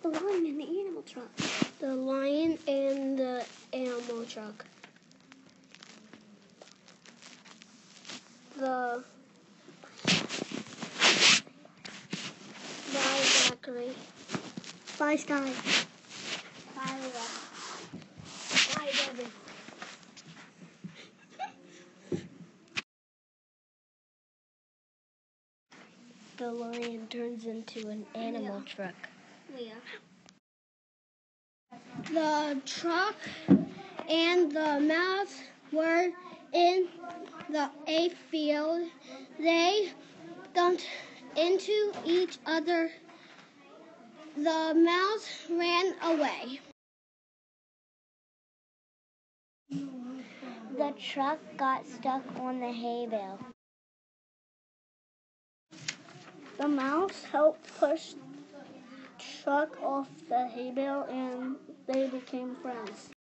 The lion and the animal truck. The lion and the animal truck. The Bye, Zachary. Bye, Sky. Bye, Leah. Bye, Debbie. The lion turns into an animal truck. Leah. The truck and the mouse were in a field. They bumped into each other. The mouse ran away. The truck got stuck on the hay bale. The mouse helped push truck off the hay bale and they became friends.